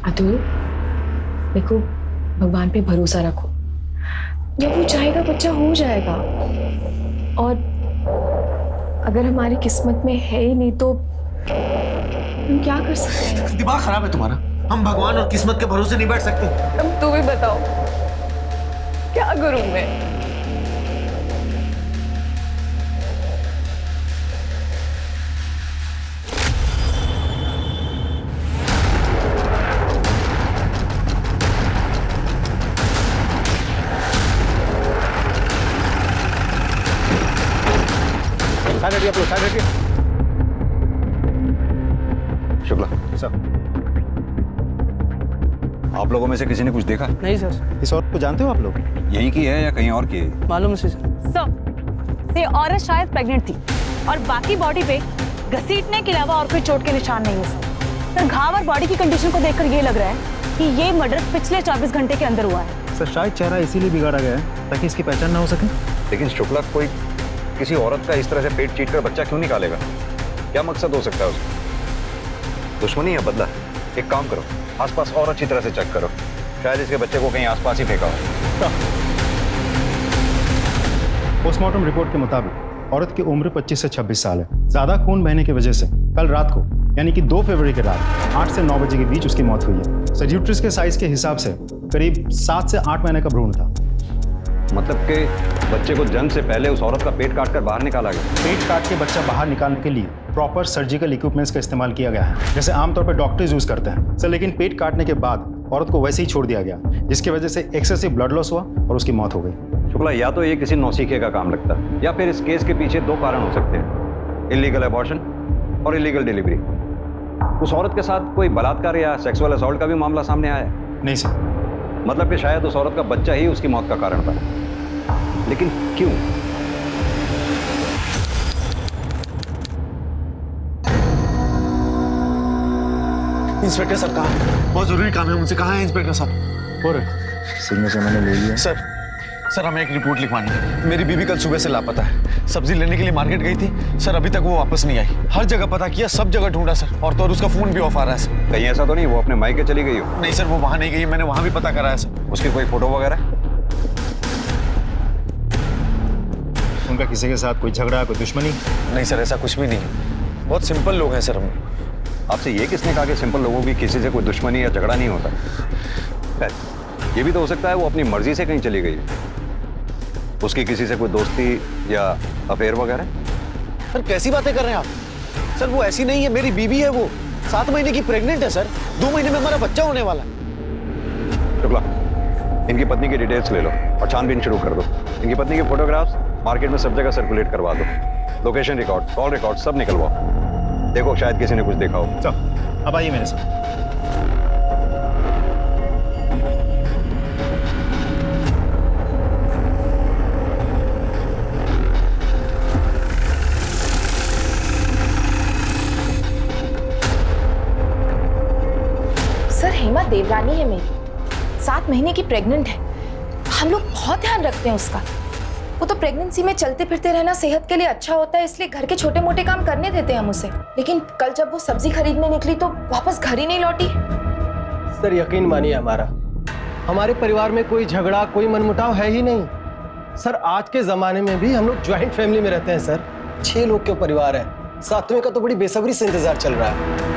अतुल, देखो भगवान पे भरोसा रखो। जब वो चाहेगा बच्चा हो जाएगा। और अगर हमारी किस्मत में है ही नहीं तो हम क्या कर सकते हैं? दिमाग खराब है तुम्हारा। हम भगवान और किस्मत के भरोसे नहीं बैठ सकते। अब तू भी बताओ क्या करूं मैं? साइड हटिए आप लोग, साइड हटिए। शुक्ला, सर, आप लोगों में से किसी ने कुछ देखा? नहीं सर। इस औरत को जानते हो आप लोग? यही की है या कहीं और की है? मालूम से सर। सर, ये औरत शायद प्रेग्नेंट थी और बाकी बॉडी पे घसीटने के अलावा और कोई चोट के निशान नहीं है सर। सर, घाव और बॉडी की कंडीशन को देखकर ये लग रहा है कि ये मर्डर पिछले 24 घंटे के अंदर हुआ है। सर, शायद चेहरा इसीलिए बिगाड़ा गया है ताकि इसकी पहचान ना हो सके। लेकिन शुक्ला, कोई किसी औरत का इस तरह से पेट चीट कर बच्चा क्यों निकालेगा? क्या मकसद हो सकता है उसका? दुश्मनी या बदला? एक काम करो, आसपास और अच्छी तरह से चेक करो, शायद इसके बच्चे को कहीं आसपास ही फेंका हो। पोस्टमार्टम रिपोर्ट के मुताबिक औरत की उम्र 25 से 26 साल है। ज्यादा खून बहने की वजह से कल रात को यानी कि 2 फरवरी की रात 8 से 9 बजे के बीच उसकी मौत हुई है। सर, यूट्रस के साइज के हिसाब से करीब 7 से 8 महीने का भ्रूण था। मतलब कि बच्चे को जन्म से पहले उस औरत का पेट काट कर बाहर निकाला गया? पेट काट के बच्चा बाहर निकालने के लिए प्रॉपर सर्जिकल इक्विपमेंट्स का इस्तेमाल किया गया है, जैसे आमतौर पर डॉक्टर्स यूज करते हैं। सर, लेकिन पेट काटने के बाद औरत को वैसे ही छोड़ दिया गया, जिसकी वजह से एक्सेसिव ब्लड लॉस हुआ और उसकी मौत हो गई। शुक्ला, या तो ये किसी नौसीखे का काम लगता है या फिर इस केस के पीछे 2 कारण हो सकते हैं, इलीगल अबॉर्शन और इलीगल डिलीवरी। उस औरत के साथ कोई बलात्कार या सेक्सुअल असॉल्ट का भी मामला सामने आया है? नहीं सर। मतलब कि शायद उस औरत का बच्चा ही उसकी मौत का कारण था। लेकिन क्यों? इंस्पेक्टर साहब कहाँ? बहुत जरूरी काम है उनसे। कहाँ है इंस्पेक्टर साहब? और सिग्नेचर मैंने ले लिया। सर हमें एक रिपोर्ट लिखवानी है। मेरी बीवी कल सुबह से लापता है। सब्जी लेने के लिए मार्केट गई थी सर, अभी तक वो वापस नहीं आई। हर जगह पता किया, सब जगह ढूंढा सर, और तो और उसका फोन भी ऑफ आ रहा है सर। कहीं ऐसा तो नहीं वो अपने मायके चली गई हो? नहीं सर, वो वहां नहीं गई, मैंने वहां भी पता करा है सर। उसकी कोई फोटो वगैरह? उनका किसी के साथ कोई झगड़ा, कोई दुश्मनी? नहीं सर, ऐसा कुछ भी नहीं है। बहुत सिंपल लोग हैं सर हम। आपसे ये किसने कहा कि सिंपल लोगों की किसी से कोई दुश्मनी या झगड़ा नहीं होता? खैर, ये भी तो हो सकता है वो अपनी मर्जी से कहीं चली गई है। उसकी किसी से कोई दोस्ती या अफेयर वगैरह? सर कैसी बातें कर रहे हैं आप? सर वो ऐसी नहीं है, मेरी बीवी है वो। 7 महीने की प्रेग्नेंट है सर। 2 महीने में हमारा बच्चा होने वाला है। शुक्ला, इनकी पत्नी की डिटेल्स ले लो और छानबीन शुरू कर दो। इनकी पत्नी के फोटोग्राफ्स मार्केट में सब जगह सर्कुलेट करवा दो। लोकेशन रिकॉर्ड, कॉल रिकॉर्ड सब निकलवाओ। देखो शायद किसी ने कुछ देखा हो। चलो, अब आइए मेरे साथ। सर, हेमा देवरानी है मेरी, 7 महीने की प्रेग्नेंट है। हम लोग बहुत ध्यान रखते हैं उसका। वो तो प्रेगनेंसी में चलते फिरते रहना सेहत के लिए अच्छा होता है, इसलिए घर के छोटे मोटे काम करने देते हैं हम उसे। लेकिन कल जब वो सब्जी खरीदने निकली तो वापस घर ही नहीं लौटी। सर यकीन मानिए हमारे परिवार में कोई झगड़ा, कोई मनमुटाव है ही नहीं। सर आज के जमाने में भी हम लोग ज्वाइंट फैमिली में रहते हैं सर। 6 लोग के परिवार है। 7वें का तो बड़ी बेसब्री से इंतजार चल रहा है।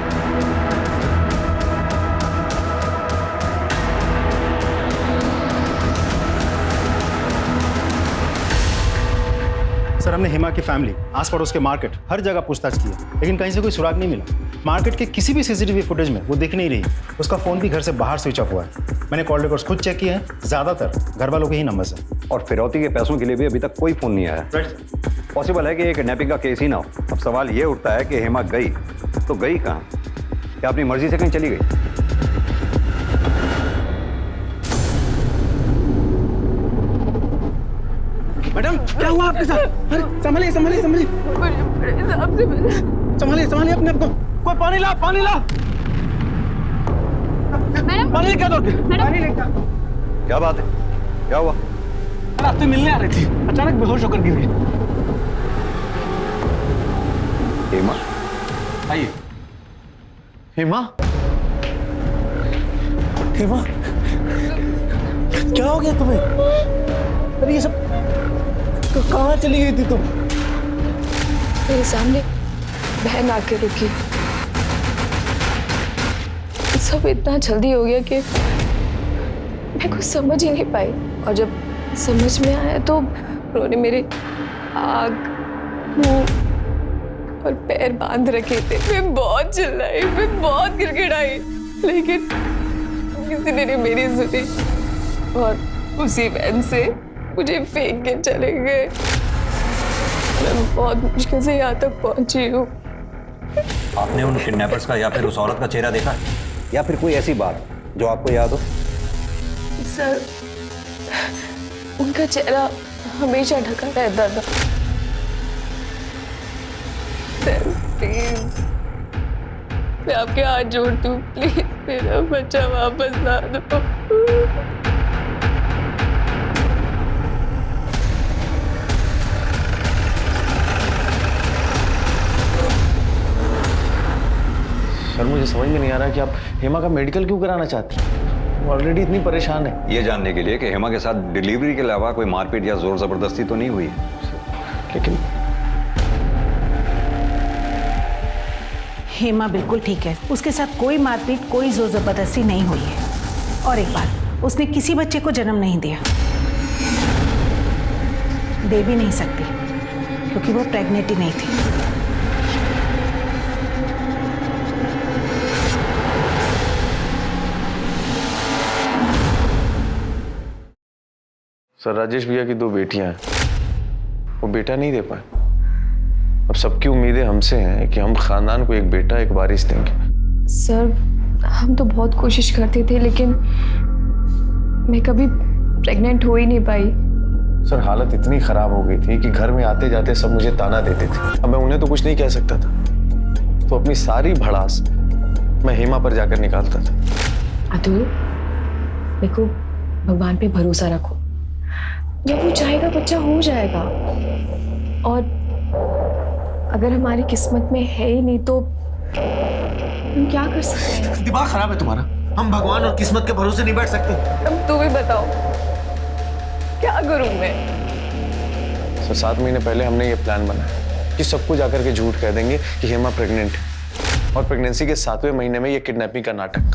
सर, हमने हेमा की फैमिली, आस पड़ोस के मार्केट, हर जगह पूछताछ की है, लेकिन कहीं से कोई सुराग नहीं मिला। मार्केट के किसी भी सीसीटीवी फुटेज में वो दिख नहीं रही। उसका फोन भी घर से बाहर स्विच ऑफ हुआ है। मैंने कॉल रिकॉर्ड्स खुद चेक किए हैं, ज्यादातर घर वालों के ही नंबर है। और फिरौती के पैसों के लिए भी अभी तक कोई फोन नहीं आया। पॉसिबल है कि ये किडनैपिंग का केस ही ना हो। अब सवाल ये उठता है कि हेमा गई तो गई कहाँ? क्या अपनी मर्जी से कहीं चली गई? मैडम क्या हुआ आपके साथ? अरे संभलिए संभलिए संभलिए संभलिए संभलिए अपने आप को। कोई पानी ला, पानी ला। मैडम, पानी लेके दो। पानी लेके आओ। क्या बात है? क्या हुआ? रास्ते मिलने आ रही थी, अचानक बेहोश होकर गिर गई। हेमा? आइए। हेमा? हेमा, क्या हो गया तुम्हें? अरे ये सब कहाँ चली गई थी तुम? मेरे सामने बहन आके रुकी। सब इतना जल्दी हो गया कि मैं कुछ समझ ही नहीं पाई, और जब समझ में आया तो उन्होंने मेरे आँख, मुंह और पैर बांध रखे थे। मैं बहुत चिल्लाई, मैं बहुत गिड़गिड़ाई, लेकिन किसी ने मेरी सुनी और उसी वैन से मुझे फेंक के चले गए। मैं बहुत मुश्किल से यहाँ तक पहुंची हूँ। आपने उन किडनैपर्स का या फिर उस औरत का चेहरा देखा, या फिर कोई ऐसी बात जो आपको याद हो? सर, उनका चेहरा हमेशा ढका रहता था। सर प्लीज, मैं आपके हाथ जोड़ती हूँ, प्लीज मेरा बच्चा वापस ला दो। सर मुझे समझ में नहीं आ रहा कि आप हेमा का मेडिकल क्यों कराना चाहती हैं? वो ऑलरेडी इतनी परेशान है। ये जानने के लिए कि हेमा के साथ डिलीवरी के अलावा कोई मारपीट या जोर जबरदस्ती तो नहीं हुई है। लेकिन हेमा बिल्कुल ठीक है, उसके साथ कोई मारपीट, कोई जोर जबरदस्ती नहीं हुई है। और एक बात, उसने किसी बच्चे को जन्म नहीं दिया, दे भी नहीं सकती, क्योंकि वो प्रेग्नेंट ही नहीं थी। सर राजेश भैया की 2 बेटियां हैं, वो बेटा नहीं दे पाए। अब सबकी उम्मीदें हमसे हैं कि हम खानदान को एक बेटा, एक वारिस देंगे। सर, हम तो बहुत कोशिश करते थे, लेकिन मैं कभी प्रेग्नेंट हो ही नहीं पाई। सर हालत इतनी खराब हो गई थी कि घर में आते जाते सब मुझे ताना देते थे। अब मैं उन्हें तो कुछ नहीं कह सकता था, तो अपनी सारी भड़ास मैं हेमा पर जाकर निकालता था। अतुल, देखो, भगवान पे भरोसा रखो, जब वो चाहेगा बच्चा हो जाएगा। और अगर हमारी किस्मत में है ही नहीं तो हम क्या कर सकते हैं? दिमाग खराब है तुम्हारा। हम भगवान और किस्मत के भरोसे नहीं बैठ सकते। अब तू भी बताओ, क्या करूं मैं? सर 7 महीने पहले हमने ये प्लान बनाया कि सबको जाकर के झूठ कह देंगे कि हेमा प्रेग्नेंट है, और प्रेगनेंसी के 7वें महीने में ये किडनैपिंग का नाटक,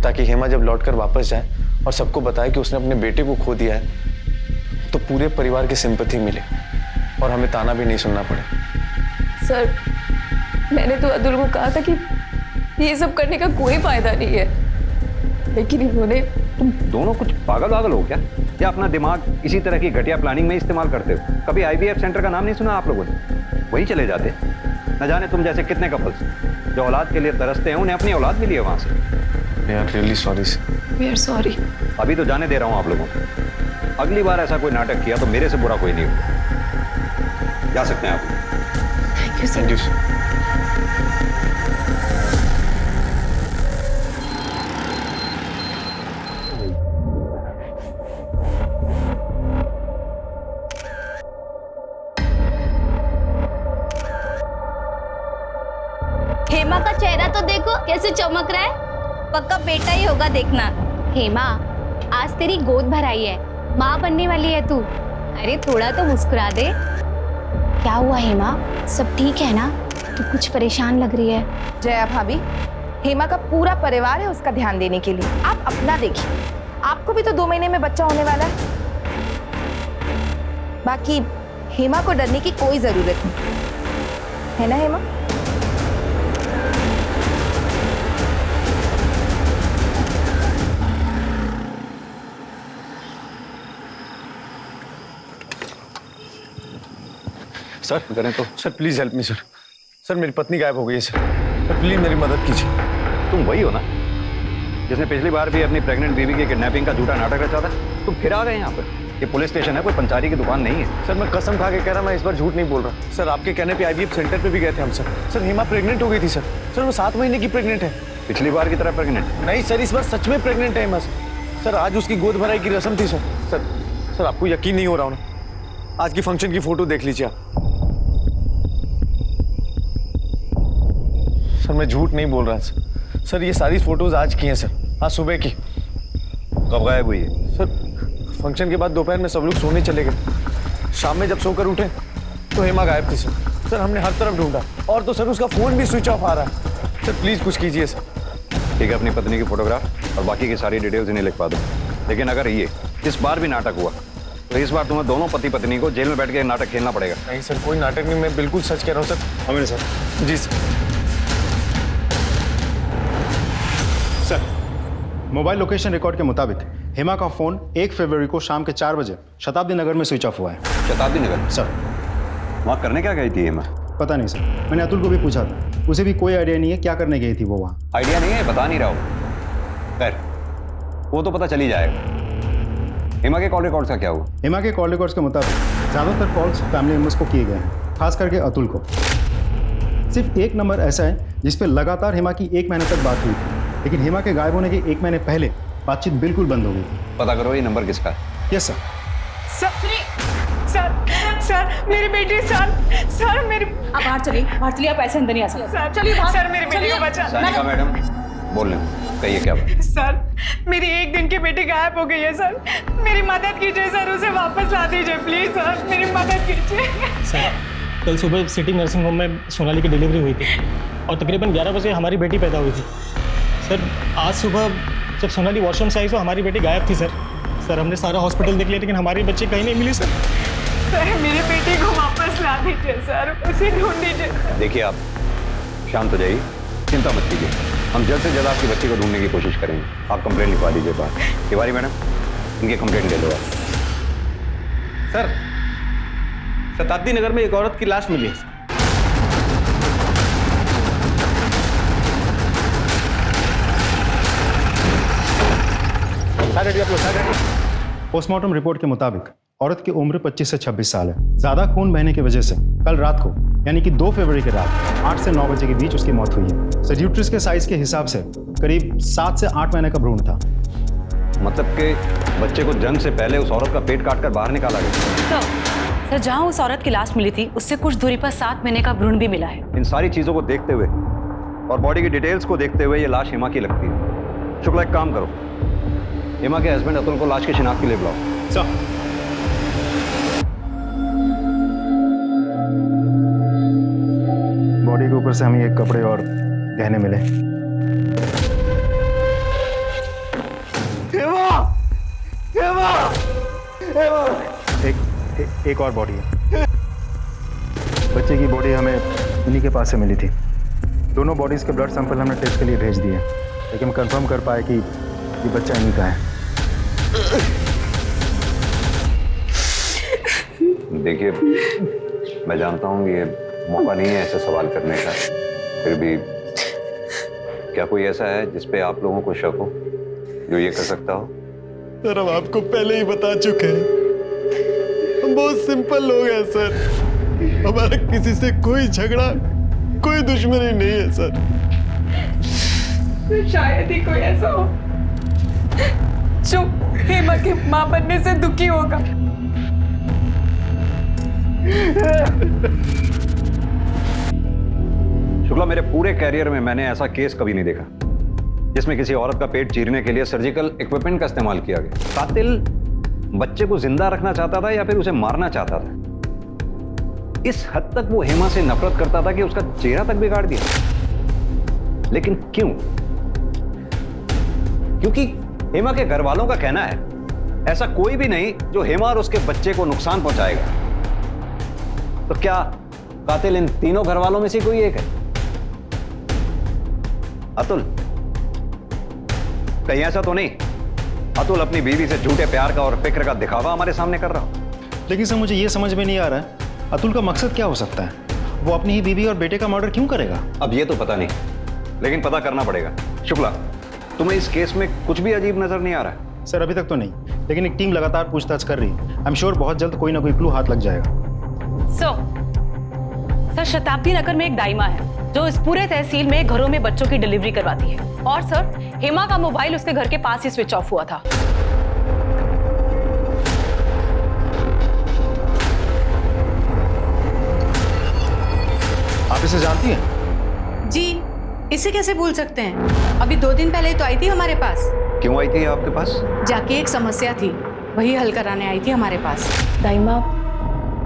ताकि हेमा जब लौटकर वापस जाए और सबको बताए कि उसने अपने बेटे को खो दिया है, तो पूरे परिवार की सिंपैथी मिले और हमें ताना भी नहीं सुनना पड़े। सर, मैंने तो अतुल को कहा था कि ये सब करने का कोई फायदा नहीं है, लेकिन इन्होंने... तुम दोनों कुछ पागल हो क्या? या अपना दिमाग इसी तरह की घटिया प्लानिंग में इस्तेमाल करते हो? कभी IVF सेंटर का नाम नहीं सुना आप लोगों ने? वहीं चले जाते। न जाने तुम जैसे कितने कपल्स जो औलाद के लिए तरसते हैं, उन्हें अपनी औलाद मिली है वहां से। यार really sorry sir. We are sorry. अभी तो जाने दे रहा हूं आप लोगों को। अगली बार ऐसा कोई नाटक किया तो मेरे से बुरा कोई नहीं होगा। जा सकते हैं आप। Thank you sir. Thank you sir. Hema का चेहरा तो देखो कैसे चमक रहा है, पक्का बेटा ही होगा, देखना। हेमा, आज तेरी गोद भराई है, माँ बनने वाली है तू। अरे थोड़ा तो मुस्कुरा दे। क्या हुआ हेमा, सब ठीक है ना? तू कुछ परेशान लग रही है। जया भाभी, हेमा का पूरा परिवार है उसका ध्यान देने के लिए, आप अपना देखिए। आपको भी तो 2 महीने में बच्चा होने वाला है। बाकी हेमा को डरने की कोई जरूरत नहीं है ना हेमा? सर करें तो sir please help me sir. Sir मेरी पत्नी गायब हो गई है सर प्लीज मेरी मदद कीजिए। तुम वही हो ना जिसने पिछली बार भी अपनी प्रेग्नेंट बीवी की किडनैपिंग का झूठा नाटक रचा था? तुम फिर आ गए यहाँ पर। ये पुलिस स्टेशन है, कोई पंचारी की दुकान नहीं है। सर मैं कसम खा के कह रहा, मैं इस बार झूठ नहीं बोल रहा। सर आपके कहने पे IVF सेंटर पे भी गए थे हम सर। सर हेमा प्रेग्नेंट हो गई थी सर। सर वो 7 महीने की प्रेग्नेंट है। पिछली बार की तरह प्रेग्नेंट? नहीं सर, इस बार सच में प्रेग्नेंट है हेमा सर। आज उसकी गोद भराई की रस्म थी सर। सर आपको यकीन नहीं हो रहा ना? आज की फंक्शन की फोटो देख लीजिए आप। सर मैं झूठ नहीं बोल रहा सर। सर ये सारी फोटोज आज की हैं सर, आज सुबह की। कब गायब हुई है? सर फंक्शन के बाद दोपहर में सब लोग सोने चले गए। शाम में जब सोकर उठे तो हेमा गायब थी सर हमने हर तरफ ढूंढा और तो सर उसका फोन भी स्विच ऑफ आ रहा है। सर प्लीज कुछ कीजिए सर। ठीक है, अपनी पत्नी की फोटोग्राफ और बाकी की सारी डिटेल्स इन्हें लिखवा दो। लेकिन अगर ये इस बार भी नाटक हुआ तो इस बार तुम्हें दोनों पति पत्नी को जेल में बैठ के नाटक खेलना पड़ेगा। नहीं सर कोई नाटक नहीं, मैं बिल्कुल सच कह रहा हूँ सर। हमें सर। जी sir. Sir mobile location record के मुताबिक हेमा का फोन 1 फरवरी को शाम के 4 बजे शताब्दी नगर में स्विच ऑफ हुआ है। शताब्दी नगर? सर वहाँ करने क्या गई थी हेमा? पता नहीं सर, मैंने अतुल को भी पूछा था, उसे भी कोई आइडिया नहीं है क्या करने गई थी वो वहाँ। आइडिया नहीं है, बता नहीं रहा हूँ। खैर वो तो पता चल ही जाएगा। हेमा के कॉल रिकॉर्ड्स का क्या हुआ? हेमा के कॉल रिकॉर्ड्स के मुताबिक ज़्यादातर कॉल्स फैमिली मेम्बर्स को किए गए हैं, खास करके अतुल को। सिर्फ एक नंबर ऐसा है जिस पे लगातार हेमा की 1 महीने तक बात हुई थी, लेकिन हेमा के गायब होने के 1 महीने पहले बातचीत बिल्कुल बंद हो गई थी। पता करो ये नंबर किसका है। Yes sir. सर मेरी बेटी सर मेरी आप बाहर चलिए आप ऐसे अंदर नहीं आ सकते। सर चलिए सर मेरी बेटी को बचा। सानिका मैडम बोल लें, कहिए क्या बात? सर मेरी 1 दिन की बेटी गायब हो गई है सर, मेरी मदद कीजिए सर, उसे वापस ला दीजिए प्लीज सर, मेरी मदद कीजिए। सर कल सुबह सिटी नर्सिंग होम में सोनाली की डिलीवरी हुई थी और तकरीबन 11 बजे हमारी बेटी पैदा हुई थी। सर आज सुबह जब सोनाली वॉशरूम से आई तो हमारी बेटी गायब थी सर हमने सारा हॉस्पिटल देख लिया लेकिन हमारी बच्ची कहीं नहीं मिली सर मेरी बेटी को वापस ला दीजिए सर, उसे ढूंढ दीजिए सर। देखिए आप शांत हो जाइए, चिंता मत कीजिए, हम जल्द से जल्द आपकी बच्ची को ढूंढने की कोशिश करेंगे। आप कंप्लेंट लिखवा दीजिए बाहर। तिवारी मैडम इनकी कंप्लेंट ले लो आप। सर शताब्दी नगर में एक औरत की लाश मिली है। पोस्टमार्टम रिपोर्ट के मुताबिक औरत की उम्र 25 से 26 साल है। ज्यादा खून बहने की वजह से कल रात को यानी कि 2 फरवरी की रात 8 से 9 बजे के बीच उसकी मौत हुई है। सर यूट्रस के साइज के हिसाब से करीब 7 से 8 महीने का भ्रूण था। मतलब कि बच्चे को जन्म से पहले उस औरत का पेट काटकर बाहर निकाला गया। सर जहाँ उस औरत की लाश मिली थी उससे कुछ दूरी पर 7 महीने का भ्रूण भी मिला है। इन सारी चीजों को देखते हुए और बॉडी की डिटेल्स को देखते हुए ये लाश हेमा की लगती है। शुक्ला एक काम करो, हेमा के हस्बैंड अतुल को लाश की शिनाख्त के लिए बुलाओ। सर बॉडी के ऊपर से हमें एक कपड़े और गहने मिले। एक और बॉडी है। बच्चे की बॉडी हमें इन्हीं के पास से मिली थी। दोनों बॉडीज के ब्लड सैंपल हमने टेस्ट के लिए भेज दिए, लेकिन हम कंफर्म कर पाए कि ये बच्चा इन्हीं का है। देखिए मैं जानता हूँ ये मौका नहीं है ऐसे सवाल करने का, फिर भी क्या कोई ऐसा है जिस पे आप लोगों को शक हो जो ये कर सकता हो? सर हम आपको पहले ही बता चुके हैं, हम बहुत सिंपल लोग हैं सर, हमारा किसी से कोई झगड़ा कोई दुश्मनी नहीं है सर। तो शायद ही कोई ऐसा हो जो हेमा के मां बनने से दुखी होगा। शुक्ला मेरे पूरे कैरियर में मैंने ऐसा केस कभी नहीं देखा जिसमें किसी औरत का पेट चीरने के लिए सर्जिकल इक्विपमेंट का इस्तेमाल किया गया। कातिल बच्चे को जिंदा रखना चाहता था या फिर उसे मारना चाहता था। इस हद तक वो हेमा से नफरत करता था कि उसका चेहरा तक बिगाड़ दिया। लेकिन क्यों? क्योंकि हेमा के घर वालों का कहना है ऐसा कोई भी नहीं जो हेमा और उसके बच्चे को नुकसान पहुंचाएगा। तो क्या कातिल इन तीनों घर वालों में से कोई एक है? अतुल? कहीं ऐसा तो नहीं अतुल अपनी बीवी से झूठे प्यार का और फिक्र का दिखावा हमारे सामने कर रहा हो? लेकिन सर मुझे ये समझ में नहीं आ रहा है अतुल का मकसद क्या हो सकता है? वो अपनी ही बीवी और बेटे का मर्डर क्यों करेगा? अब ये तो पता नहीं, लेकिन पता करना पड़ेगा। शुक्ला तुम्हें इस केस में कुछ भी अजीब नजर नहीं आ रहा है? सर अभी तक तो नहीं, लेकिन एक टीम लगातार पूछताछ कर रही है। आई एम श्योर बहुत जल्द कोई ना कोई क्लू हाथ लग जाएगा। सर शताब्दी नगर में एक दाइमा है जो इस पूरे तहसील में घरों में बच्चों की डिलीवरी करवाती है। और सर हेमा का मोबाइल उसके घर के पास ही स्विच ऑफ हुआ था। आप इसे जानती हैं? जी, इसे कैसे भूल सकते हैं? अभी 2 दिन पहले तो आई थी हमारे पास। क्यों आई थी आपके पास? जाके एक समस्या थी, वही हल कराने आई थी हमारे पास। दाई माँ,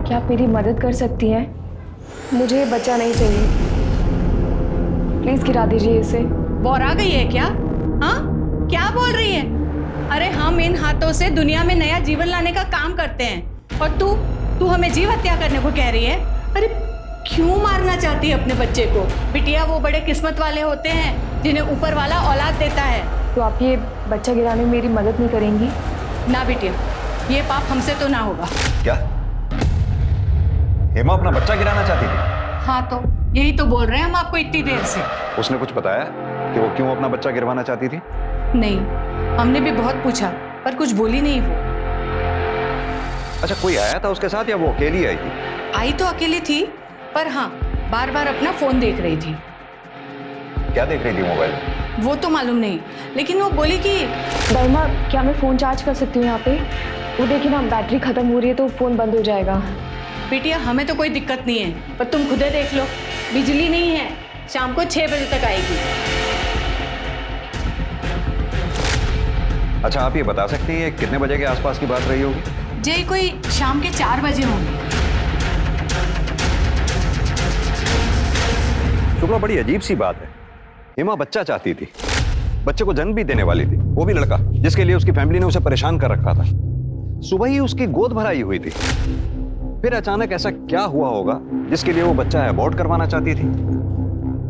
क्या आप मेरी मदद कर सकती हैं? मुझे बच्चा नहीं चाहिए, प्लीज गिरा दीजिए इसे। बौरा गई है क्या? हाँ, क्या बोल रही है? अरे हम इन हाथों से दुनिया में नया जीवन लाने का काम करते हैं, और तू हमें जीव हत्या करने को कह रही है? अरे क्यों मारना चाहती है अपने बच्चे को? बिटिया, वो बड़े किस्मत वाले होते हैं जिन्हें ऊपर वाला औलाद देता है। तो आप ये बच्चा गिराने में मेरी मदद नहीं करेंगी? ना बिटिया, ये पाप हमसे तो ना होगा। क्या हेमा अपना बच्चा गिराना चाहती थी? हाँ, तो यही तो बोल रहे हैं हम आपको इतनी देर से। उसने कुछ बताया कि वो क्यों अपना बच्चा गिरवाना चाहती थी? नहीं, हमने भी बहुत पूछा पर कुछ बोली नहीं वो। अच्छा, कोई आया था उसके साथ या वो अकेली आई थी? आई तो अकेली थी, पर हाँ, बार बार अपना फोन देख रही थी। क्या देख रही थी मोबाइल में? वो तो मालूम नहीं, लेकिन वो बोली कि दाई माँ, क्या मैं फ़ोन चार्ज कर सकती हूँ यहाँ पे? वो देखिए ना, बैटरी ख़त्म हो रही है तो फ़ोन बंद हो जाएगा। बिटिया, हमें तो कोई दिक्कत नहीं है, पर तुम खुदे देख लो, बिजली नहीं है, शाम को 6 बजे तक आएगी। अच्छा, आप ये बता सकती हैं कितने बजे के आसपास की बात रही होगी? जे कोई शाम के 4 बजे होंगे। शुक्ला, बड़ी अजीब सी बात है। हेमा बच्चा चाहती थी, बच्चे को जन्म भी देने वाली थी, वो भी लड़का जिसके लिए उसकी फैमिली ने उसे परेशान कर रखा था। सुबह ही उसकी गोद भराई हुई थी, फिर अचानक ऐसा क्या हुआ होगा जिसके लिए वो बच्चा अबॉर्ट करवाना चाहती थी?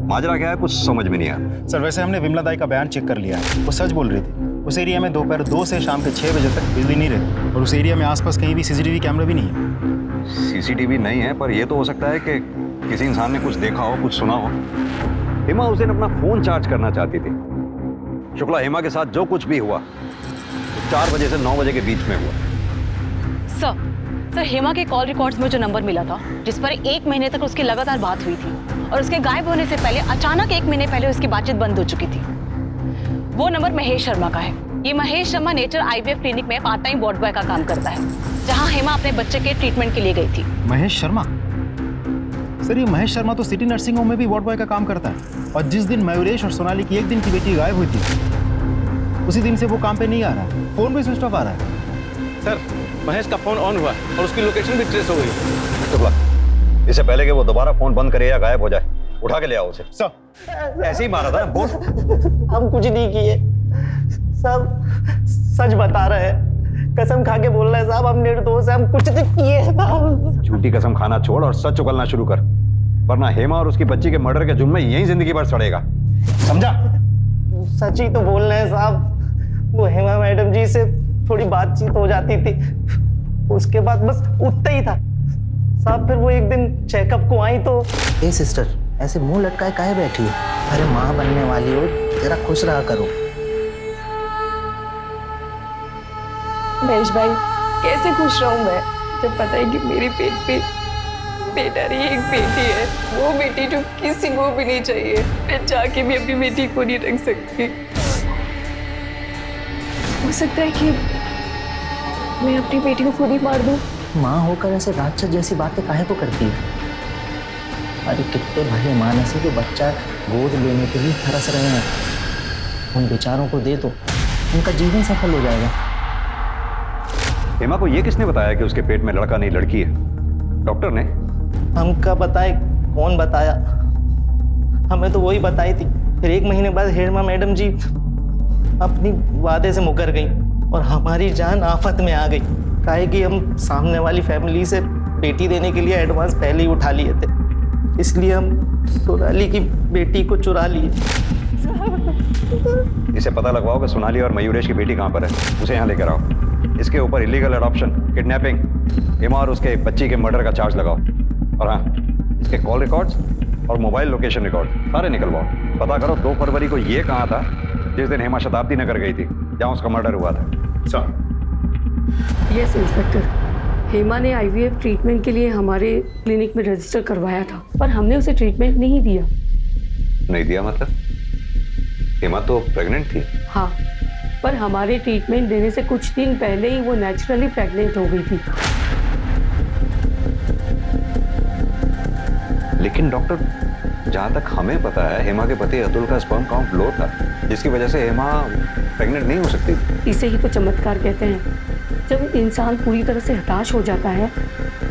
माजरा क्या है, कुछ समझ में नहीं आया। सर, वैसे हमने विमला दाई का बयान चेक कर लिया है, वो सच बोल रही थी। उस एरिया में दोपहर 2 से शाम के 6 बजे तक बिजली नहीं रहती, और उस एरिया में आसपास कहीं भी सीसीटीवी कैमरा भी नहीं है। सीसीटीवी नहीं है, पर यह तो हो सकता है कि किसी इंसान ने कुछ देखा हो, कुछ सुना हो। हेमा उस दिन अपना फोन चार्ज करना चाहती थी। शुक्ला, हेमा के साथ जो कुछ भी हुआ 4 बजे से 9 बजे के बीच में हुआ। सर, हेमा के कॉल रिकॉर्ड्स में जो नंबर मिला था, जिस पर 1 महीने तक उसकी लगातार बात हुई थी, और उसके गायब होने से पहले अचानक 1 महीने पहले उसकी बातचीत बंद हो चुकी थी, वो नंबर महेश शर्मा का है। ये Mahesh Sharma nature IVF clinic में पार्ट टाइम वार्ड बॉय का काम करता है, जहां हेमा अपने बच्चे के ट्रीटमेंट के लिए गई थी। महेश शर्मा? सर, ये महेश शर्मा तो सिटी नर्सिंग होम में भी वार्ड बॉय का काम करता है, और जिस दिन मयूरेश और सोनाली की 1 दिन की बेटी गायब हुई थी, उसी दिन से वो काम पे नहीं आ रहा है, फोन भी स्विच ऑफ आ रहा है। सर, महेश का फोन ऑन हुआ और उसकी लोकेशन भी ट्रेस हो गई। शुक्ला, इससे पहले कि वो दोबारा फोन बंद करे या गायब हो जाए, उठा के ले आओ उसे। सर, ऐसे ही मारा था ना, बोल। हम कुछ नहीं किए, सब सच बता रहे हैं, कसम खा के बोल रहे हैं साहब, हम निर्दोष हैं, हम कुछ नहीं किए साहब। झूठी कसम खाना छोड़ और सच उगलना शुरू कर, वरना हेमा और उसकी बच्ची के मर्डर के जुर्म में यही जिंदगी भर सड़ेगा, समझा? सच ही तो बोल रहे हैं साहब, वो हेमा मैडम जी से थोड़ी बातचीत हो जाती थी, उसके बाद बस उतना ही था साहब। फिर वो एक दिन चेकअप को आई तो। ए सिस्टर, ऐसे मुंह लटकाए काहे बैठी हो? अरे माँ बनने वाली हो, जरा खुश रहा करो। महेश भाई, कैसे खुश रहूं मैं जब पता है कि मेरे पेट पे बेटा नहीं, एक बेटी है, वो बेटी जो किसी को भी नहीं चाहिए। मैं जाके भी अपनी बेटी को नहीं रख सकती। हो सकता है कि मैं अपनी बेटी को खुद ही मार दूं। माँ होकर ऐसे राक्षस जैसी बातें काहे को करती है? अरे कितने भले मानस है जो बच्चा गोद लेने के लिए तरस रहे हैं, उन बेचारों को दे दो, उनका जीवन सफल हो जाएगा। हेमा को ये किसने बताया कि उसके पेट में लड़का नहीं लड़की है? डॉक्टर ने? हमका बताए, कौन बताया? हमें तो वही बताई थी। फिर 1 महीने बाद हेमा मैडम जी अपनी वादे से मुकर गई और हमारी जान आफत में आ गई। काहे कि हम सामने वाली फैमिली से बेटी देने के लिए एडवांस पहले ही उठा लिए थे, इसलिए हम सोनाली की बेटी को चुरा लिए। इसे पता लगवाओ कि सोनाली और मयूरेश की बेटी कहाँ पर है, उसे यहाँ लेकर आओ। इसके ऊपर इलीगल अडॉप्शन, किडनैपिंग, हेमा और उसके बच्ची के मर्डर का चार्ज लगाओ। और हाँ, इसके कॉल रिकॉर्ड्स और मोबाइल लोकेशन रिकॉर्ड सारे निकलवाओ। पता करो 2 फरवरी को ये कहाँ था जिस दिन हेमा शताब्दी नगर गई थी, जहाँ उसका मर्डर हुआ था। यस इंस्पेक्टर, हेमा ने आईवीएफ ट्रीटमेंट के लिए हमारे क्लिनिक में रजिस्टर करवाया था, पर हमने उसे ट्रीटमेंट नहीं दिया। नहीं दिया मतलब? हेमा तो प्रेग्नेंट थी। हाँ, पर हमारे ट्रीटमेंट देने से कुछ दिन पहले ही वो नेचुरली प्रेग्नेंट हो गई थी। लेकिन डॉक्टर, जहां तक हमें पता है हेमा के पति अतुल का स्पर्म काउंट लो था, जिसकी वजह से हेमा प्रेग्नेंट नहीं हो सकती थी। इसे ही तो चमत्कार कहते हैं। जब इंसान पूरी तरह से हताश हो जाता है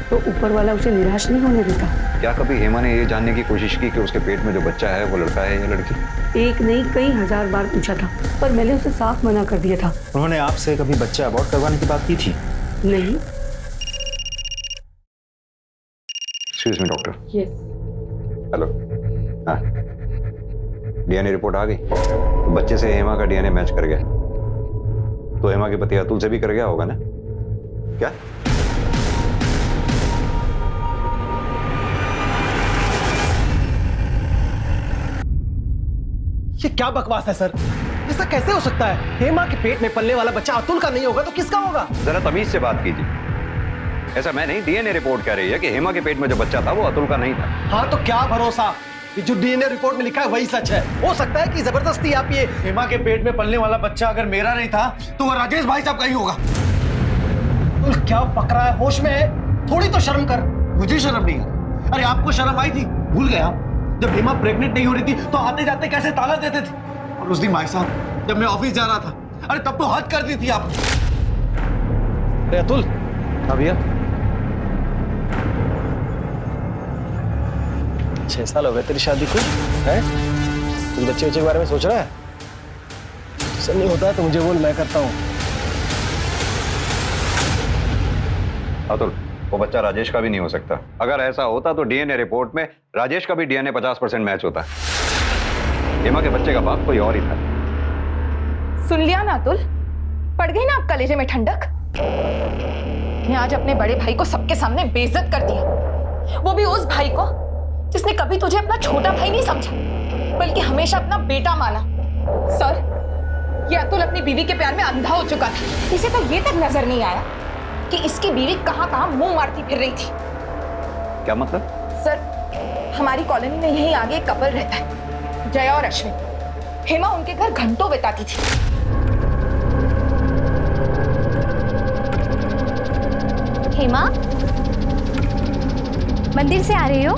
तो ऊपर वाला उसे निराश नहीं होने देता। क्या कभी हेमा ने ये जानने की कोशिश की कि उसके पेट में जो बच्चा है वो लड़का है या लड़की? एक नहीं कई हजार बार पूछा था, पर मैंने उसे साफ मना कर दिया था। उन्होंने आपसे कभी बच्चा अबॉर्ट करवाने की बात की थी? नहीं। Excuse me doctor. Yes. Hello. हाँ, डीएनए रिपोर्ट आ गई। तो बच्चे से हेमा का डीएनए मैच कर गया, तो हेमा के पति अतुल से भी कर गया होगा ना? क्या? ये क्या बकवास है सर? ऐसा कैसे हो सकता है? हेमा के पेट में पलने वाला बच्चा अतुल का नहीं होगा तो किसका होगा? जरा तमीज से बात कीजिए। ऐसा मैं नहीं, डीएनए रिपोर्ट कह रही है कि हेमा के पेट में जो बच्चा था वो अतुल का नहीं था। हाँ तो क्या भरोसा कि जो डीएनए रिपोर्ट में लिखा है वही सच है? हो सकता है कि जबरदस्ती आप ये हेमा के पेट में पलने वाला बच्चा अगर मेरा नहीं था तो वो राजेश भाई साहब का ही होगा। अतुल क्या बक रहा है? होश में है? थोड़ी तो शर्म कर। मुझे शर्म नहीं आ। अरे आपको शर्म आई थी? भूल गया जब हेमा प्रेग्नेंट नहीं हो रही थी तो आते जाते कैसे ताला देते थे। और उस दिन भाई साहब जब मैं ऑफिस जा रहा था, अरे तब तो हद कर दी थी आप। अरे अतुल। हाँ भैया। 6 साल हो गए तेरी शादी को, है? कुछ बच्चे के बारे में सोच रहा है? सब नहीं होता है तो मुझे बोल, मैं करता हूँ। अतुल, वो बच्चा राजेश का भी नहीं हो सकता। अगर ऐसा होता तो डीएनए रिपोर्ट में राजेश का भी डीएनए 50% मैच होता। हेमा के बच्चे का बाप कोई और ही था। सुन लिया ना अतुल? पड़ गई ना आप कलेजे में ठंडक? मैं आज अपने बड़े भाई को सबके सामने बेइज्जत कर दिया, वो भी उस भाई को जिसने कभी तुझे अपना छोटा भाई नहीं समझा बल्कि हमेशा अपना बेटा माना। सर, ये अतुल अपनी बीवी के प्यार में अंधा हो चुका था। इसे तो ये तक नजर नहीं आया कि इसकी बीवी कहां-कहां मुंह मारती फिर रही थी। क्या मतलब? सर, हमारी कॉलोनी में यहीं आगे एक कपल रहता है, जया और अश्विन। हेमा उनके घर घंटों बिताती थी। हेमा, मंदिर से आ रही हो?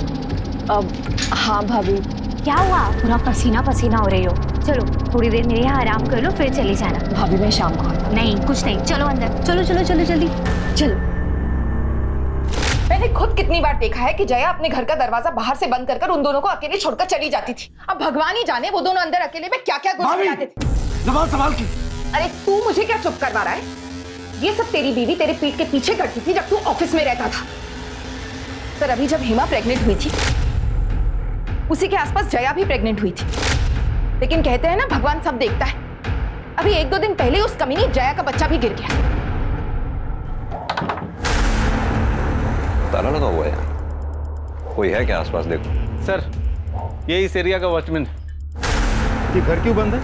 हाँ भाभी। क्या हुआ? पूरा पसीना पसीना हो रही हो। चलो थोड़ी देर मेरे यहाँ आराम कर लो, फिर चली जाना। भाभी मैं शाम को आता हूँ। नहीं कुछ नहीं, चलो अंदर, चलो चलो चलो जल्दी चलो। मैंने खुद कितनी बार देखा है कि जया अपने घर का दरवाजा बाहर से बंद कर उन दोनों को अकेले छोड़कर चली जाती थी। अब भगवान ही जाने वो दोनों अंदर अकेले में क्या क्या गुजराते थे। जबान संभाल के। अरे तू मुझे क्या चुप करवा रहा है? ये सब तेरी बीवी तेरे पीठ के पीछे करती थी जब तू ऑफिस में रहता था। सर, अभी जब हेमा प्रेग्नेंट हुई थी उसी के आसपास जया भी प्रेग्नेंट हुई थी, लेकिन कहते हैं ना भगवान सब देखता है। अभी 1-2 दिन पहले उस कमीनी जया का बच्चा भी गिर गया। ताला लगा हुआ है, कोई है क्या आसपास? देखो सर, ये इस एरिया का वॉचमैन। ये घर क्यों बंद है?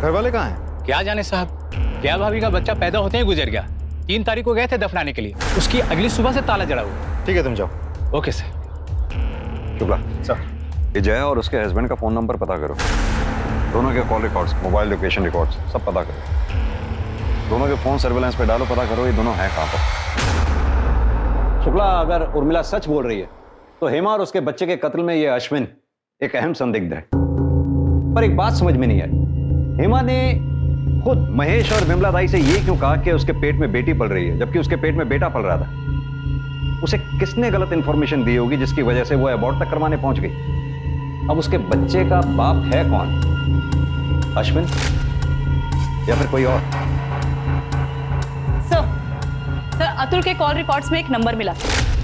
घर वाले कहाँ हैं? क्या जाने साहब, क्या भाभी का बच्चा पैदा होते ही गुजर गया। 3 तारीख को गए थे दफनाने के लिए, उसकी अगली सुबह से ताला जड़ा हुआ। ठीक है, तुम जाओ। Okay sir. शुक्ला सर, ये जया और उसके हस्बैंड का फोन नंबर पता करो, दोनों के call records, mobile location records सब पता करो। दोनों के फोन सर्विलांस पे डालो, पता करो ये दोनों हैं कहाँ पर। शुक्ला, अगर उर्मिला सच बोल रही है तो हेमा और उसके बच्चे के कत्ल में ये अश्विन एक अहम संदिग्ध है। पर एक बात समझ में नहीं आई, हेमा ने खुद महेश और विमला दाई से ये क्यों कहा कि उसके पेट में बेटी पल रही है जबकि उसके पेट में बेटा पल रहा था? उसे किसने गलत इंफॉर्मेशन दी होगी जिसकी वजह से वो अबॉर्ट तक करवाने पहुंच गई? अब उसके बच्चे का बाप है कौन? अश्विन या फिर कोई और? सर, अतुल के कॉल रिकॉर्ड्स में एक नंबर मिला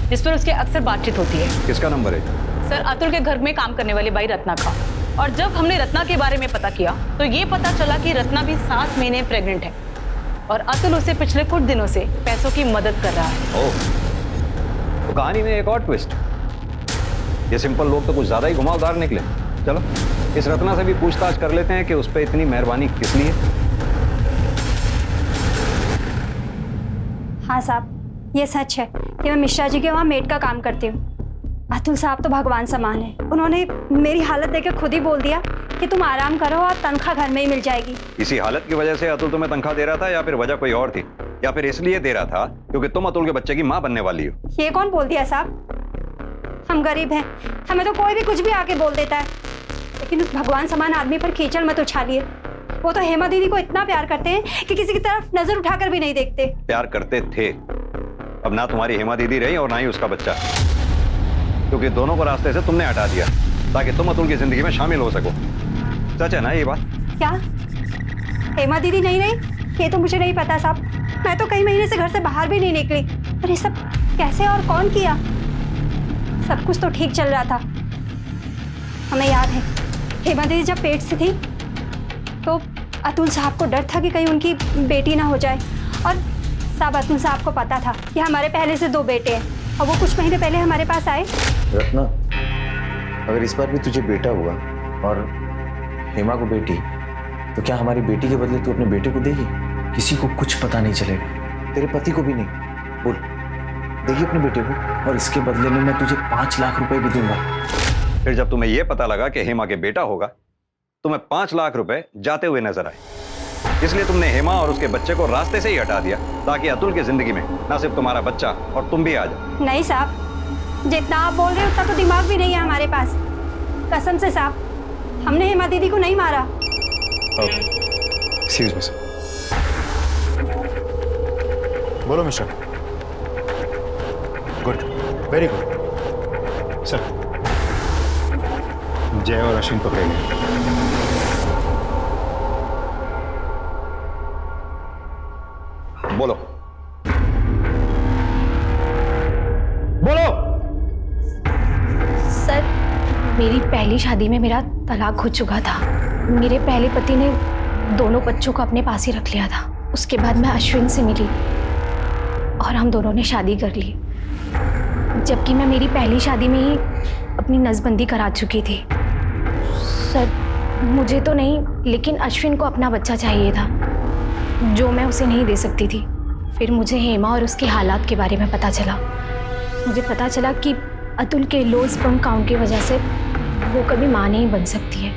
जिस पर उसके अक्सर बातचीत होती है। किसका नंबर है? सर, अतुल के घर में काम करने वाली बाई रत्ना का। और जब हमने रत्ना के बारे में पता किया तो ये पता चला कि रत्ना भी 7 महीने प्रेग्नेंट है और अतुल उसे पिछले कुछ दिनों से पैसों की मदद कर रहा है। ओह, तो कहानी में एक और ट्विस्ट। ये सिंपल लोग तो कुछ ज्यादा ही घुमावदार निकले। चलो इस रत्ना से भी पूछताछ कर लेते हैं कि उस पर इतनी मेहरबानी किस लिए। हाँ साहब, ये सच है कि मैं मिश्रा जी के वहाँ मेड का काम करती हूँ। अतुल साहब तो भगवान समान है। उन्होंने मेरी हालत देखकर खुद ही बोल दिया कि तुम आराम करो और तनख्वाह घर में ही मिल जाएगी। इसी हालत की वजह से अतुल तुम्हें तनख्वाह दे रहा था या फिर वजह कोई और थी? या फिर इसलिए दे रहा था क्योंकि तुम अतुल के बच्चे की माँ बनने वाली हो? ये कौन बोल दिया साहब? हम गरीब हैं, हमें तो कोई भी कुछ भी आके बोल देता है, लेकिन उस भगवान समान आदमी पर कीचड़ मत उछालिए। वो तो हेमा दीदी को इतना प्यार करते हैं कि किसी की तरफ नजर उठाकर भी नहीं देखते। प्यार करते थे, अब ना तुम्हारी हेमा दीदी रही और ना ही उसका बच्चा, क्योंकि दोनों को रास्ते से तुमने हटा दिया ताकि तुम अतुल की जिंदगी में शामिल हो सको। सच है ना ये बात? क्या हेमा दीदी नहीं रही? ये तो मुझे नहीं पता साहब, मैं तो कई महीने से घर से बाहर भी नहीं निकली। पर ये सब कैसे और कौन किया? सब कुछ तो ठीक चल रहा था। हमें याद है हेमा दीदी जब पेट से थी तो अतुल साहब को डर था कि कहीं उनकी बेटी ना हो जाए, और साहब अतुल साहब को पता था कि हमारे पहले से 2 बेटे हैं, और वो कुछ महीने पहले हमारे पास आए। रत्ना, अगर इस बार भी तुझे बेटा हुआ और हेमा को बेटी, तो क्या हमारी बेटी के बदले तू अपने बेटे को देगी? किसी को कुछ पता नहीं चलेगा, तेरे पति को भी नहीं। बोल, देगी अपने बेटे को, और इसके बदले में मैं तुझे 5 लाख रुपए भी दूंगा। फिर जब तुम्हें यह पता लगा कि हेमा के बेटा होगा, तुम्हें 5 लाख रुपए जाते हुए नजर आए, इसलिए तुमने हेमा और उसके बच्चे को रास्ते से ही हटा दिया ताकि अतुल की जिंदगी में ना सिर्फ तुम्हारा बच्चा और तुम भी आ जाओ। नहीं साहब, जितना आप बोल रहे हो उतना तो दिमाग भी नहीं है हमारे पास। कसम से साहब, हमने हेमा दीदी को नहीं मारा। Excuse me sir. बोलो mister. Good, very good sir. Jay और अश्विन पकड़े गए। बोलो बोलो। सर, मेरी पहली शादी में मेरा तलाक हो चुका था। मेरे पहले पति ने दोनों बच्चों को अपने पास ही रख लिया था। उसके बाद मैं अश्विन से मिली और हम दोनों ने शादी कर ली, जबकि मैं मेरी पहली शादी में ही अपनी नसबंदी करा चुकी थी। सर, मुझे तो नहीं, लेकिन अश्विन को अपना बच्चा चाहिए था, जो मैं उसे नहीं दे सकती थी। फिर मुझे हेमा और उसके हालात के बारे में पता चला। मुझे पता चला कि अतुल के लो स्पर्म काउंट की वजह से वो कभी माँ नहीं बन सकती है।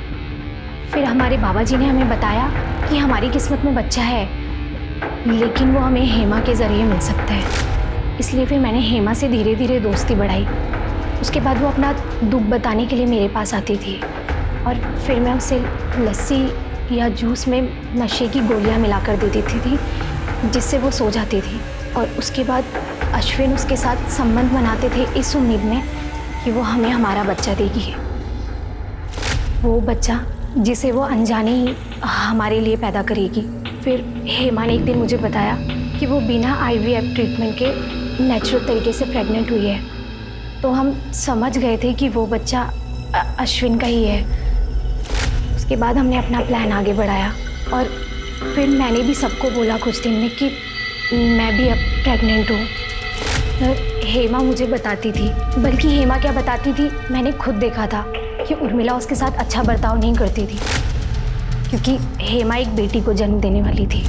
फिर हमारे बाबा जी ने हमें बताया कि हमारी किस्मत में बच्चा है, लेकिन वो हमें हेमा के ज़रिए मिल सकता है। इसलिए फिर मैंने हेमा से धीरे धीरे दोस्ती बढ़ाई। उसके बाद वो अपना दुख बताने के लिए मेरे पास आती थी, और फिर मैं उसे लस्सी या जूस में नशे की गोलियां मिलाकर दे देती थी, जिससे वो सो जाती थी। और उसके बाद अश्विन उसके साथ संबंध बनाते थे इस उम्मीद में कि वो हमें हमारा बच्चा देगी, वो बच्चा जिसे वो अनजाने ही हमारे लिए पैदा करेगी। फिर हेमा ने एक दिन मुझे बताया कि वो बिना IVF ट्रीटमेंट के नेचुरल तरीके से प्रेग्नेंट हुई है। तो हम समझ गए थे कि वो बच्चा अश्विन का ही है। उसके बाद हमने अपना प्लान आगे बढ़ाया, और फिर मैंने भी सबको बोला कुछ दिन में कि मैं भी अब प्रेग्नेंट हूँ। हेमा मुझे बताती थी, बल्कि हेमा क्या बताती थी, मैंने खुद देखा था कि उर्मिला उसके साथ अच्छा बर्ताव नहीं करती थी, क्योंकि हेमा एक बेटी को जन्म देने वाली थी।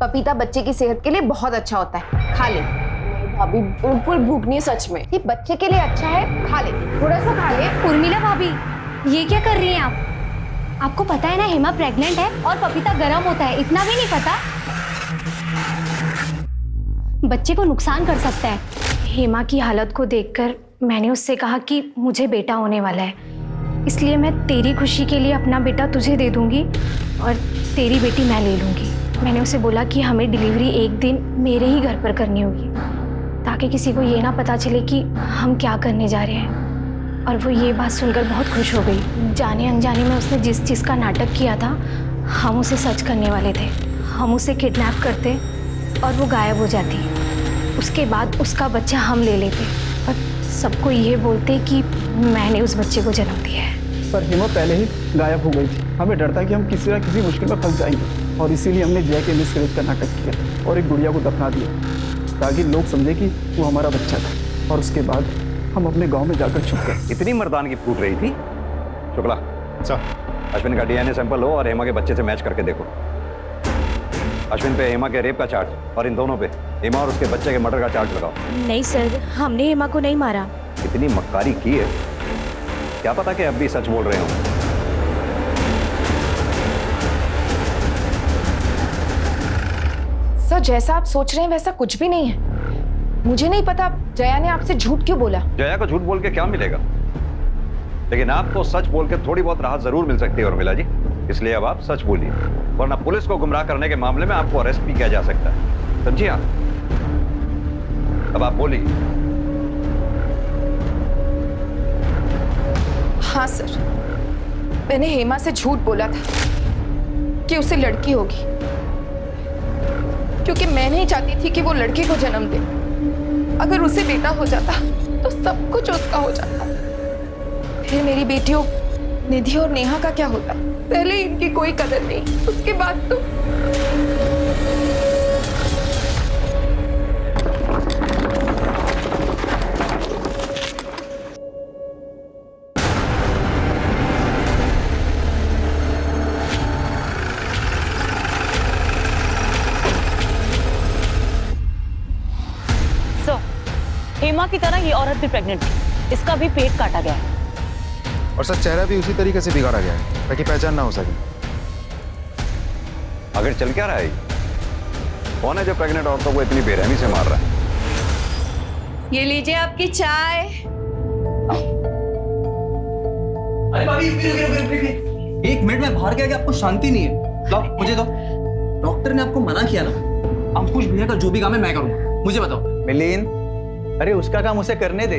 पपीता बच्चे की सेहत के लिए बहुत अच्छा होता है, खा ले। भाभी बिल्कुल भूख नहीं, सच में ये बच्चे के लिए अच्छा है, खा ले, थोड़ा सा खा ले। उर्मिला भाभी, ये क्या कर रही हैं आप? आपको पता है ना हेमा प्रेग्नेंट है और पपीता गर्म होता है, इतना भी नहीं पता? बच्चे को नुकसान कर सकता है। हेमा की हालत को देखकर मैंने उससे कहा कि मुझे बेटा होने वाला है, इसलिए मैं तेरी खुशी के लिए अपना बेटा तुझे दे दूंगी और तेरी बेटी मैं ले लूँगी। मैंने उसे बोला कि हमें डिलीवरी एक दिन मेरे ही घर पर करनी होगी, ताकि किसी को ये ना पता चले कि हम क्या करने जा रहे हैं। और वो ये बात सुनकर बहुत खुश हो गई। जाने अनजाने में उसने जिस चीज़ का नाटक किया था, हम उसे सच करने वाले थे। हम उसे किडनैप करते और वो गायब हो जाती। उसके बाद उसका बच्चा हम ले लेते और सबको ये बोलते कि मैंने उस बच्चे को जन्म दिया है। पर हेमा पहले ही गायब हो गई थी। हमें डर था कि हम किसी ना किसी मुश्किल में फंस जाएंगे, और इसीलिए हमने जय के मिसकैरेज का नाटक किया और एक गुड़िया को दफना दिया, ताकि लोग समझे कि वो हमारा बच्चा था। और उसके बाद हम अपने गांव में जाकर छुप गए। इतनी मर्दानगी फूट रही थी। शुक्ला, अश्विन का DNA सैंपल लो और हेमा के बच्चे से मैच करके देखो। अश्विन पे हेमा के रेप का चार्ज और इन दोनों पे हेमा और उसके बच्चे के मर्डर का चार्ज लगाओ। नहीं सर, हमने हेमा को नहीं मारा। इतनी मक्कारी की है, क्या पता कि अब भी सच बोल रहे हो। सर, जैसा आप सोच रहे हैं वैसा कुछ भी नहीं है। मुझे नहीं पता जया ने आपसे झूठ क्यों बोला। जया को झूठ बोल के क्या मिलेगा, लेकिन आपको सच बोल के थोड़ी बहुत राहत जरूर मिल सकती है उर्मिला जी। इसलिए अब आप सच बोलिए, वरना पुलिस को गुमराह करने के मामले में आपको अरेस्ट भी किया जा सकता है, समझिए आप। अब आप बोलिए। हाँ सर, मैंने हेमा से झूठ बोला था कि उसे लड़की होगी, क्योंकि मैं नहीं चाहती थी कि वो लड़की को जन्म दे। अगर उसे बेटा हो जाता तो सब कुछ उसका हो जाता। फिर मेरी बेटियों निधि और नेहा का क्या होता? पहले इनकी कोई कदर नहीं, उसके बाद तो हेमा की तरह ये औरत भी प्रेग्नेंट थी, इसका भी पेट काटा गया है। और सर चेहरा भी उसी तरीके से बिगाड़ा गया है ताकि पहचान ना हो सके। आखिर चल क्या रहा है? कौन है जो प्रेग्नेंट औरतों को इतनी बेरहमी से मार रहा है? ये लीजिए आपकी चाय। अरे भाभी रुकिए। एक मिनट में बाहर गया कि आपको शांति नहीं है। लो मुझे दो। डॉक्टर ने आपको मना किया ना, अंकुश भैया का जो भी काम है मैं करूंगा। मुझे बताओ। मिलिंद, अरे उसका काम उसे करने दे,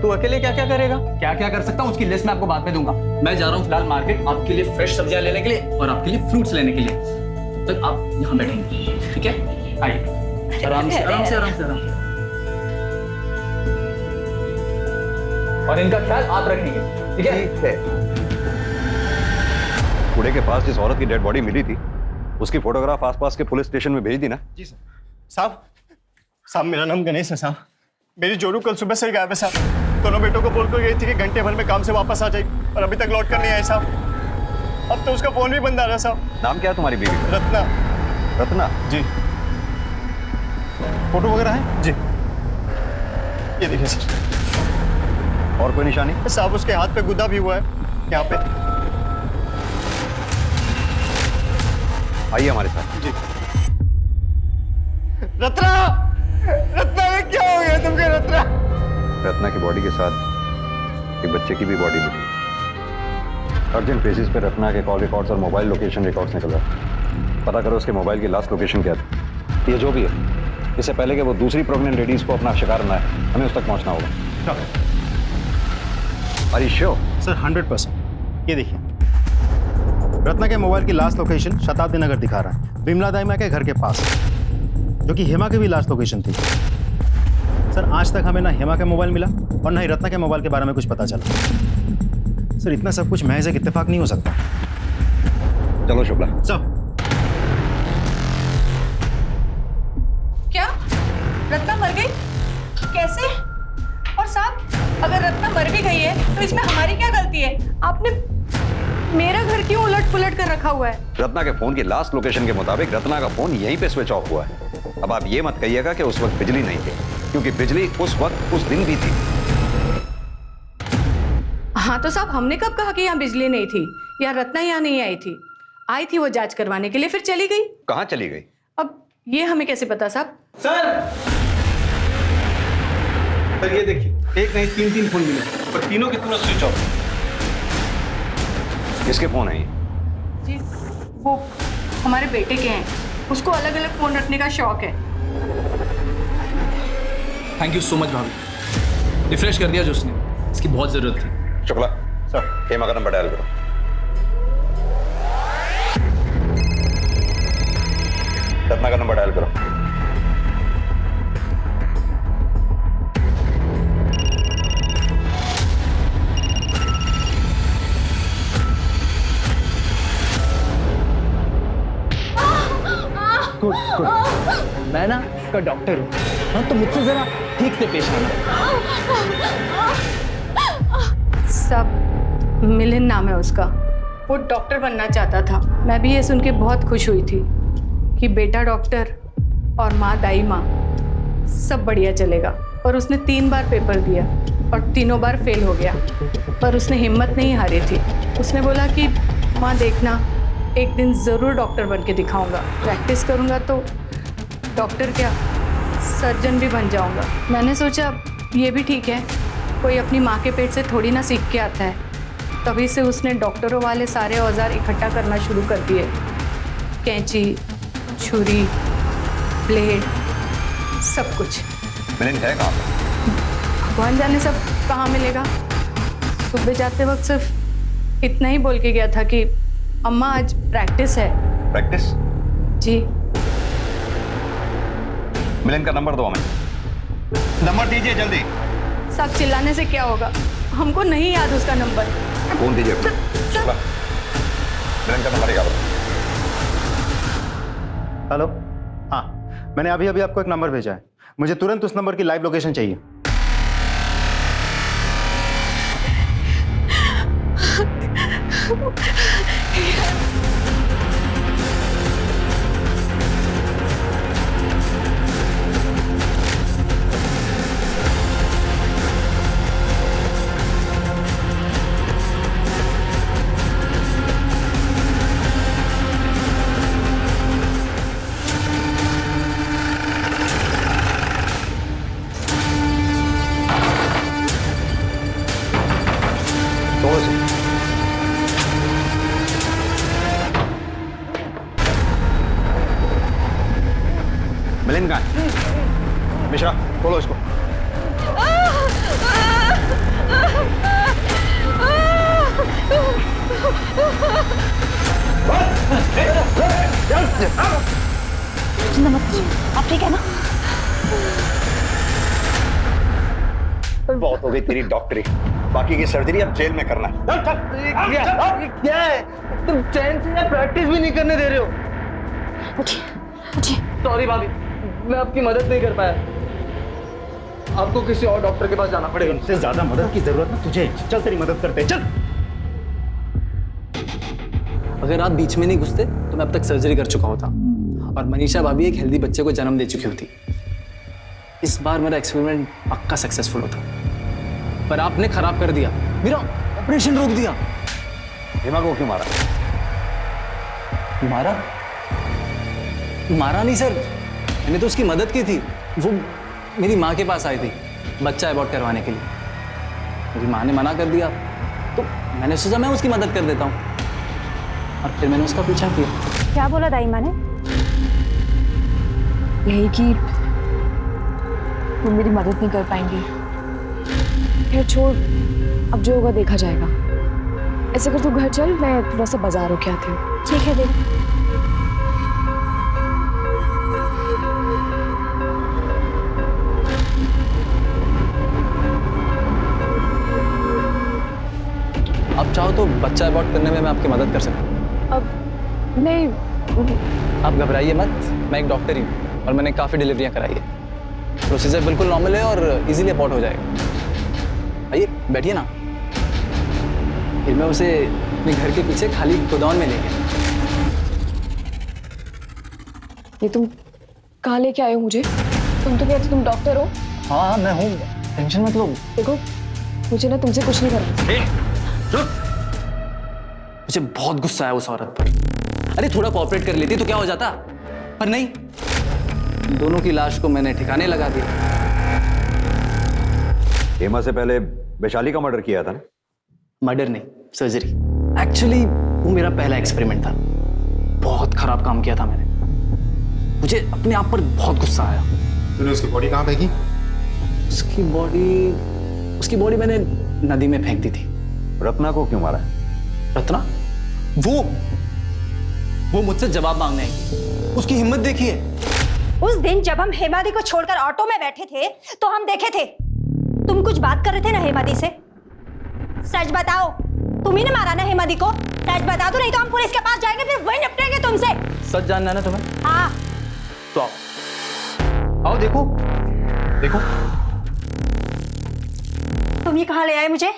तू अकेले क्या क्या करेगा? क्या क्या कर सकता हूँ उसकी लिस्ट मैं आपको बाद में दूंगा। मैं जा रहा हूँ फिलहाल मार्केट आपके लिए फ्रेश सब्जियां लेने के लिए और आपके लिए फ्रूट्स लेने के लिए। तो आप यहाँ बैठेंगे, ठीक है? आइए आराम से। और इनका ख्याल आप रखेंगे, ठीक है? ठीक है। कूड़े के पास जिस औरत की डेड बॉडी मिली थी, उसकी फोटोग्राफ आसपास के पुलिस स्टेशन में भेज दी ना? जी सर। साहब मेरा नाम गणेश है साहब। मेरी जोरू कल सुबह से गायब है साहब। दोनों बेटों को बोलकर गई थी कि घंटे भर में काम से वापस आ जाएगी, और अभी तक लौट कर नहीं आए साहब। अब तो उसका फोन भी बंद आ रहा है साहब। नाम क्या है तुम्हारी बीवी का? रत्ना। रत्ना? जी। फोटो वगैरह है? जी। ये देखिए सर। और कोई निशानी? साहब उसके हाथ पे गुदा भी हुआ है, यहाँ पे। आइए हमारे साथ। जी। रत्ना! रत्ना ये क्या हो गया तुमके रत्ना? रत्ना की बॉडी के साथ एक बच्चे की भी बॉडी मिली। अर्जेंट बेसिस पे रत्ना के कॉल रिकॉर्ड्स और मोबाइल लोकेशन रिकॉर्ड्स निकल रहा। पता करो उसके मोबाइल की लास्ट लोकेशन क्या थी। ये जो भी है, इससे पहले कि वो दूसरी प्रेग्नेंट लेडीज को अपना शिकार बनाए, हमें उस तक पहुंचना होगा। Are you sure? सर 100%। ये देखिए, रत्ना के मोबाइल की लास्ट लोकेशन शताब्दी नगर दिखा रहा है, विमला दाइमा के घर के पास, जो कि हेमा की भी लास्ट लोकेशन थी। सर आज तक हमें ना हेमा का मोबाइल मिला और ना ही रत्ना के मोबाइल के बारे में कुछ पता चला। सर इतना सब कुछ महज एक इत्तेफाक नहीं हो सकता। चलो शुक्ला। सब क्या रत्ना मर गई? कैसे? और साहब अगर रत्ना मर भी गई है तो इसमें हमारी क्या गलती है? आपने मेरा घर क्यों उलट पुलट कर रखा हुआ है? रत्ना के फोन की लास्ट लोकेशन के मुताबिक रत्ना का फोन यहीं पे स्विच ऑफ हुआ है। अब आप ये मत कहिएगा कि उस वक्त बिजली नहीं थी, क्योंकि बिजली उस वक्त उस दिन भी थी। हाँ तो साहब हमने कब कहा कि यहाँ बिजली नहीं थी या रत्ना यहाँ नहीं आई थी? आई थी वो जांच करवाने के लिए, फिर चली गई। कहाँ चली गई? अब ये हमें कैसे पता साहब? सर ये देखिए, एक नहीं तीन फोन मिले और तीनों के तीनों स्विच ऑफ। किसके फोन है ये? जी वो हमारे बेटे के हैं, उसको अलग अलग फोन रखने का शौक है। थैंक यू सो मच भाभी, रिफ्रेश कर दिया जो उसने, इसकी बहुत जरूरत थी। शुक्ला सर, हेमा का नंबर डायल करो। रत्ना का नंबर डायल करो। गुड गुड, मैं ना का डॉक्टर हूँ, हाँ तो मुझसे जरा ठीक से पेश आना। सब मिलिंद नाम है उसका, वो डॉक्टर बनना चाहता था। मैं भी ये सुन के बहुत खुश हुई थी कि बेटा डॉक्टर और माँ दाई माँ, सब बढ़िया चलेगा। और उसने 3 बार पेपर दिया और तीनों बार फेल हो गया, पर उसने हिम्मत नहीं हारी थी। उसने बोला कि माँ देखना, एक दिन ज़रूर डॉक्टर बन के दिखाऊंगा, प्रैक्टिस करूंगा तो डॉक्टर क्या सर्जन भी बन जाऊंगा। मैंने सोचा ये भी ठीक है, कोई अपनी माँ के पेट से थोड़ी ना सीख के आता है। तभी से उसने डॉक्टरों वाले सारे औजार इकट्ठा करना शुरू कर दिए, कैंची, छुरी, ब्लेड, सब कुछ। मिलन है कहाँ पे? भगवान जाने सब कहाँ मिलेगा। सुबह जाते वक्त सिर्फ इतना ही बोल के गया था कि अम्मा आज प्रैक्टिस है। प्रैक्टिस? जी। मिलन का नंबर दो हमें। नंबर दीजिए जल्दी। सब चिल्लाने से क्या होगा, हमको नहीं याद उसका नंबर। फोन दीजिए। मिलन का नंबर याद। हेलो, हाँ, मैंने अभी अभी आपको एक नंबर भेजा है। मुझे तुरंत उस नंबर की लाइव लोकेशन चाहिए। मिलन कहाँ है? मिश्रा, खोलो इसको। चिंता मत कीजिए, आप ठीक है ना? बहुत हो गई तेरी डॉक्टरी, बाकी की सर्जरी अब जेल में करना है। क्या है? तुम चैन से प्रैक्टिस भी नहीं करने दे रहे हो। सॉरी भाभी, मैं आपकी मदद नहीं कर पाया। आपको किसी और डॉक्टर के पास जाना पड़ेगा। इससे ज्यादा मदद की जरूरत ना तुझे। चल तेरी मदद करते हैं, चल। अगर आप बीच में नहीं घुसते तो मैं अब तक सर्जरी कर चुका होता और मनीषा भाभी एक हेल्दी बच्चे को जन्म दे चुकी होती। इस बार मेरा एक्सपेरिमेंट पक्का सक्सेसफुल होता, पर आपने खराब कर दिया, मेरा ऑपरेशन रोक दिया। हेमा को क्यों मारा? मारा? मारा नहीं सर, मैंने तो उसकी मदद की थी। वो मेरी माँ के पास आई थी बच्चा अबॉर्ट करवाने के लिए। मेरी माँ ने मना कर दिया तो मैंने सोचा मैं उसकी मदद कर देता हूँ और फिर मैंने उसका पीछा किया। क्या बोला दाई माँ ने? यही कि तुम मेरी मदद नहीं कर पाएंगी। खैर छोड़, अब जो होगा देखा जाएगा। ऐसे कर तू घर चल, मैं थोड़ा सा बाजार होके आती हूँ। ठीक है दीदी। आप चाहो तो बच्चा अबॉर्ट करने में मैं आपकी मदद कर सकता हूँ। अब नहीं, आप घबराइए मत, मैं एक डॉक्टर ही हूँ और मैंने काफ़ी डिलीवरियाँ कराई है। प्रोसीजर बिल्कुल नॉर्मल है और इजीली अबॉर्ट हो जाएगा। आइए बैठिए ना, फिर मैं उसे अपने घर के पीछे खाली गोदाम में ले गया। ये तुम कहाँ लेके आए हो मुझे? तुम तो कहते तुम डॉक्टर हो। हाँ मैं हूँ, टेंशन मत लो। देखो मुझे ना तुमसे कुछ नहीं करना। मुझे बहुत गुस्सा है उस औरत पर। अरे थोड़ा कोऑपरेट कर लेती तो क्या हो जाता, पर नहीं, दोनों की लाश को मैंने ठिकाने लगा दिया। हेमा से पहले वैशाली का मर्डर किया था ना? मर्डर नहीं, सर्जरी। एक्चुअली वो मेरा पहला एक्सपेरिमेंट था। बहुत खराब काम किया था मैंने। मुझे अपने आप पर बहुत गुस्सा आया। तूने उसकी बॉडी कहाँ फेंकी? उसकी बॉडी मैंने नदी में फेंक दी थी। रत्ना को क्यों मारा? रत्ना? वो मुझसे जवाब मांगने आई। उसकी हिम्मत देखिए। उस दिन जब हम हेमादी को छोड़कर ऑटो में बैठे थे तो हम देखे थे तुम कुछ बात कर रहे थे ना हेमादी से। सच बताओ, तुम ही ने मारा ना हेमादी को? सच बता दो, नहीं तो हम पुलिस के पास जाएंगे, फिर वही निपटेंगे तुमसे। सच जानना है ना तुम्हें? हाँ। तो आओ देखो। तुम ये कहाँ ले आए मुझे?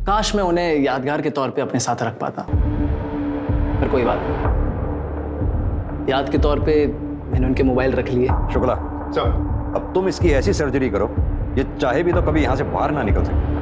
काश मैं उन्हें यादगार के तौर पे अपने साथ रख पाता, पर कोई बात नहीं। याद के तौर पे मैंने उनके मोबाइल रख लिए। शुक्ला, अब तुम इसकी ऐसी सर्जरी करो ये चाहे भी तो कभी यहाँ से बाहर ना निकल सके।